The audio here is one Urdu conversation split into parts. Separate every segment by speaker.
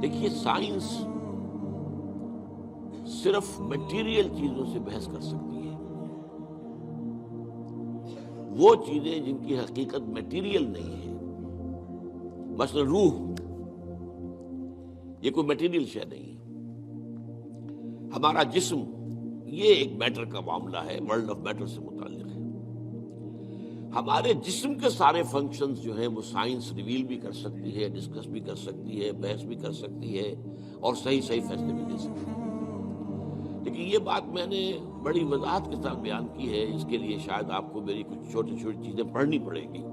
Speaker 1: دیکھیے سائنس صرف میٹیریل چیزوں سے بحث کر سکتی ہے. وہ چیزیں جن کی حقیقت میٹیریل نہیں ہے، مثلا روح، یہ کوئی میٹیریل شے نہیں ہے. ہمارا جسم یہ ایک میٹر کا معاملہ ہے، ورلڈ آف میٹر سے متعلق ہے. ہمارے جسم کے سارے فنکشنز جو ہیں وہ سائنس ریویل بھی کر سکتی ہے، ڈسکس بھی کر سکتی ہے، بحث بھی کر سکتی ہے، اور صحیح فیصلے بھی دے سکتی ہے. لیکن یہ بات میں نے بڑی وضاحت کے ساتھ بیان کی ہے، اس کے لیے شاید آپ کو میری کچھ چھوٹی چھوٹی چیزیں پڑھنی پڑے گی.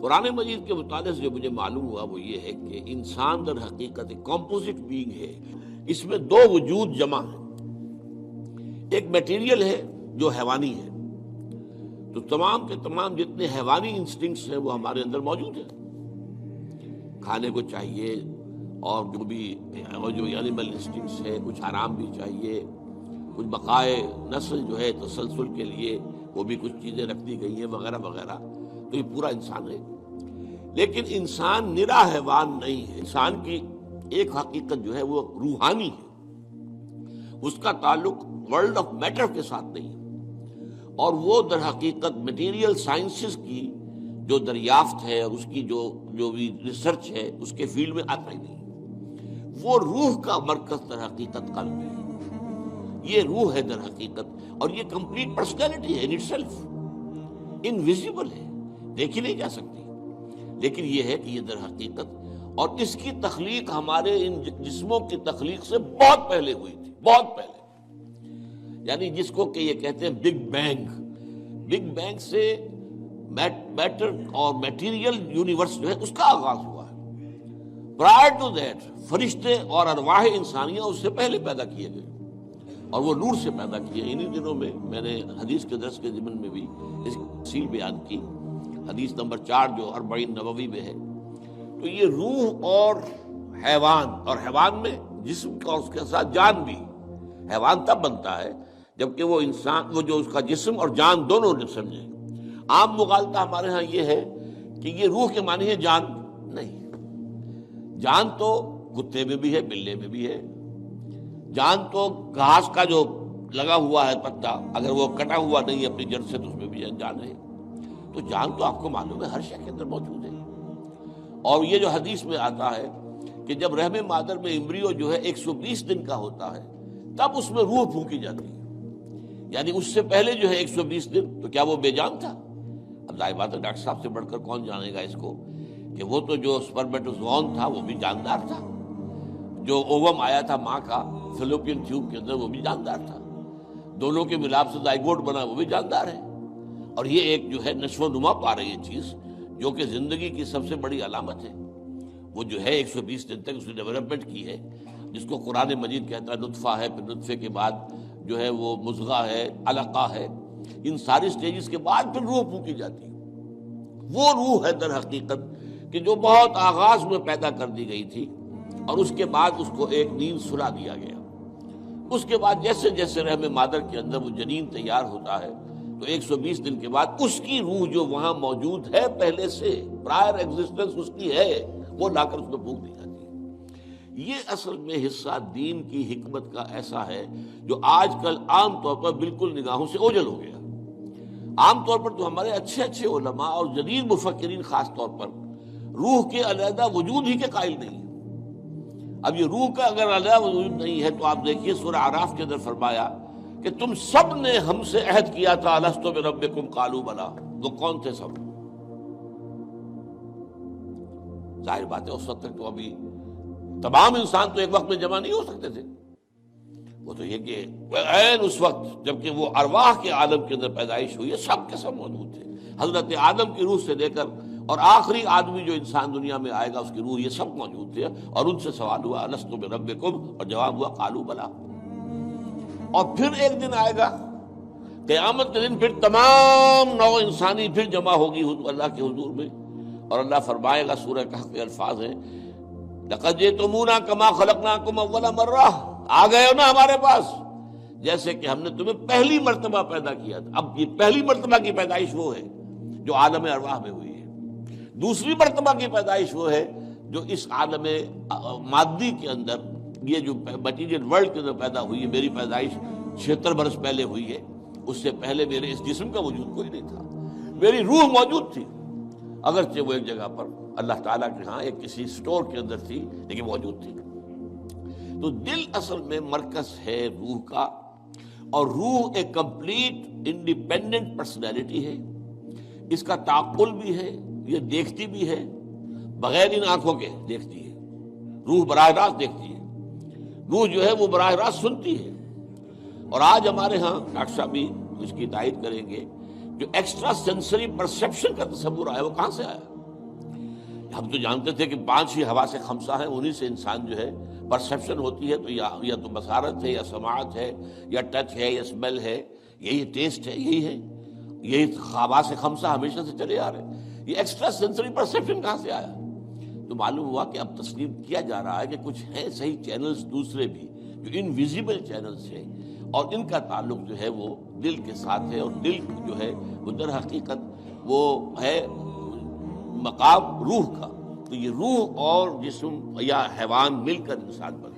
Speaker 1: قرآن مجید کے مطالعے سے جو مجھے معلوم ہوا وہ یہ ہے کہ انسان در حقیقت ایک کمپوزٹ بینگ ہے. اس میں دو وجود جمع ہیں. ایک میٹیریل ہے جو حیوانی ہے، تو تمام کے تمام جتنے حیوانی انسٹنکٹس ہیں وہ ہمارے اندر موجود ہیں. کھانے کو چاہیے، اور جو اینیمل انسٹنکٹس ہے، کچھ آرام بھی چاہیے، کچھ بقائے نسل جو ہے تسلسل کے لیے وہ بھی کچھ چیزیں رکھ دی گئی ہیں وغیرہ وغیرہ. تو یہ پورا انسان ہے. لیکن انسان نرا حیوان نہیں ہے. انسان کی ایک حقیقت جو ہے وہ روحانی ہے، اس کا تعلق ورلڈ آف میٹر کے ساتھ نہیں ہے، اور وہ در حقیقت میٹیریل سائنسز کی جو دریافت ہے اور اس کی جو بھی ریسرچ ہے اس کے فیلڈ میں آتا ہی نہیں. وہ روح کا مرکز در حقیقت قلب ہے. یہ روح ہے در حقیقت، اور یہ کمپلیٹ پرسنالٹی ہے ان اٹ سیلف، انویزیبل ہے، دیکھی نہیں جا سکتی. لیکن یہ ہے کہ یہ در حقیقت، اور اس کی تخلیق ہمارے ان جسموں کی تخلیق سے بہت پہلے ہوئی تھی، بہت پہلے. یعنی جس کو کہ یہ کہتے ہیں بگ بینگ. بگ بینگ سے میٹر اور میٹیریل یونیورس جو ہے اس کا آغاز ہوا ہے. پرائر ٹو دیٹ فرشتے اور ارواح انسانیہ اس سے پہلے پیدا کیے گئے، اور وہ نور سے پیدا کیے. انہی دنوں میں نے حدیث کے درس کے ضمن میں بھی اس کی تفصیل بیان کی. حدیث نمبر 4 جو 40 نبوی میں ہے. تو یہ روح اور حیوان میں جسم کا، اس کے ساتھ جان بھی. حیوان تب بنتا ہے جبکہ وہ انسان، وہ جو اس کا جسم اور جان دونوں نے سمجھے. عام مغالطہ ہمارے ہاں یہ ہے کہ یہ روح کے معنی ہے جان. نہیں، جان تو کتے میں بھی ہے، بلے میں بھی ہے. جان تو گھاس کا جو لگا ہوا ہے پتا، اگر وہ کٹا ہوا نہیں ہے اپنی جڑ سے تو اس میں بھی جان ہے. تو جان تو آپ کو معلوم ہے ہر شے کے اندر موجود ہے. اور یہ جو حدیث میں آتا ہے کہ جب رحم مادر میں امبریو جو ہے 120 دن کا ہوتا ہے تب اس میں روح پھونکی جاتی ہے. یعنی اس سے پہلے جو ہے 120 دن تو کیا وہ بے جان تھا؟ اب ظاہر بات ہے ڈاکٹر صاحب سے بڑھ کر کون جانے گا اس کو کہ وہ تو جو سپرمیٹوزوون تھا وہ بھی جاندار تھا، جو اووم آیا تھا ماں کا فیلوپین ٹیوب کے اندر وہ بھی جاندار تھا، دونوں کے ملاپ سے زائگوٹ بنا وہ بھی جاندار ہے. اور یہ ایک جو ہے نشو و نما پا رہی ہے چیز جو کہ زندگی کی سب سے بڑی علامت ہے. وہ جو ہے 120 دن تک اس نے ڈیولپمنٹ کی ہے، جس کو قرآن مجید کہتا ہے نطفہ ہے، پھر نطفے کے بعد جو ہے وہ مضغہ ہے، علقہ ہے. ان ساری سٹیجز کے بعد پھر روح پھونکی جاتی ہے. وہ روح ہے در حقیقت کہ جو بہت آغاز میں پیدا کر دی گئی تھی، اور اس کے بعد اس کو ایک نیند سلا دیا گیا. اس کے بعد جیسے جیسے رحم مادر کے اندر وہ جنین تیار ہوتا ہے تو 120 دن کے بعد اس کی روح جو وہاں موجود ہے پہلے سے، پرائر ایگزسٹنس اس کی ہے، وہ لا کر اس میں پھونک دی جاتی ہے. یہ اصل میں حصہ دین کی حکمت کا ایسا ہے جو آج کل عام طور پر بالکل نگاہوں سے اوجھل ہو گیا. عام طور پر تو ہمارے اچھے علماء اور جدید مفکرین خاص طور پر روح کے علیحدہ وجود ہی کے قائل نہیں ہیں. اب یہ روح کا اگر علیحدہ وجود نہیں ہے تو آپ دیکھیے سورہ اعراف کے اندر فرمایا کہ تم سب نے ہم سے عہد کیا تھا الست بربکم قالوا بلا. وہ کون تھے سب؟ ظاہر بات ہے اس وقت تک تو ابھی تمام انسان تو ایک وقت میں جمع نہیں ہو سکتے تھے. وہ تو یہ کہ عین اس وقت جبکہ وہ ارواح کے عالم کے اندر پیدائش ہوئی ہے سب کے سب موجود تھے. حضرت آدم کی روح سے لے کر اور آخری آدمی جو انسان دنیا میں آئے گا اس کی روح، یہ سب موجود تھے. اور ان سے سوال ہوا الست بربکم، اور جواب ہوا قالوا بلا. اور پھر ایک دن آئے گا قیامت کے دن، پھر تمام نوع انسانی پھر جمع ہوگی اللہ کے حضور میں، اور اللہ فرمائے گا، سورہ کہف کے الفاظ ہیں لقد جئتمونا کما خلقناکم اول مرہ، آ گئے ہو نا ہمارے پاس جیسے کہ ہم نے تمہیں پہلی مرتبہ پیدا کیا تھا. اب یہ پہلی مرتبہ کی پیدائش وہ ہے جو عالم ارواح میں ہوئی ہے. دوسری مرتبہ کی پیدائش وہ ہے جو اس عالم مادی کے اندر، یہ جو مٹیریل ورلڈ کے اندر پیدا ہوئی ہے، میری پیدائش 76 برس پہلے ہوئی ہے، اس سے پہلے میرے اس جسم کا وجود کوئی نہیں تھا، میری روح موجود تھی، اگرچہ وہ ایک جگہ پر اللہ تعالیٰ کے ہاں ایک کسی سٹور کے اندر تھی، لیکن موجود تھی۔ تو دل اصل میں مرکز ہے روح کا، اور روح ایک کمپلیٹ انڈیپینڈنٹ پرسنالٹی ہے، اس کا تعقل بھی ہے، یہ دیکھتی بھی ہے، بغیر ان آنکھوں کے دیکھتی ہے، روح براہ راست دیکھتی ہے، روح جو ہے وہ براہ راست سنتی ہے۔ اور آج ہمارے ہاں ڈاکٹر صاحب بھی اس کی تائید کریں گے، جو ایکسٹرا سینسری پرسیپشن کا تصور آیا وہ کہاں سے آیا؟ ہم تو جانتے تھے کہ 5 ہی حواس خمسہ ہیں، انہی سے انسان جو ہے پرسیپشن ہوتی ہے، تو یا تو بصارت ہے، یا سماعت ہے، یا ٹچ ہے، یا اسمیل ہے، یہی ٹیسٹ ہے، یہی حواس خمسہ ہمیشہ سے چلے آ رہے ہیں۔ یہ ایکسٹرا سینسری پرسیپشن کہاں سے آیا؟ تو معلوم ہوا کہ اب تسلیم کیا جا رہا ہے کہ کچھ ہیں صحیح چینلز دوسرے بھی جو انویزیبل چینلز ہیں، اور ان کا تعلق جو ہے وہ دل کے ساتھ ہے، اور دل جو ہے وہ در حقیقت وہ ہے مقام روح کا۔ تو یہ روح اور جسم یا حیوان مل کر انسان بنا۔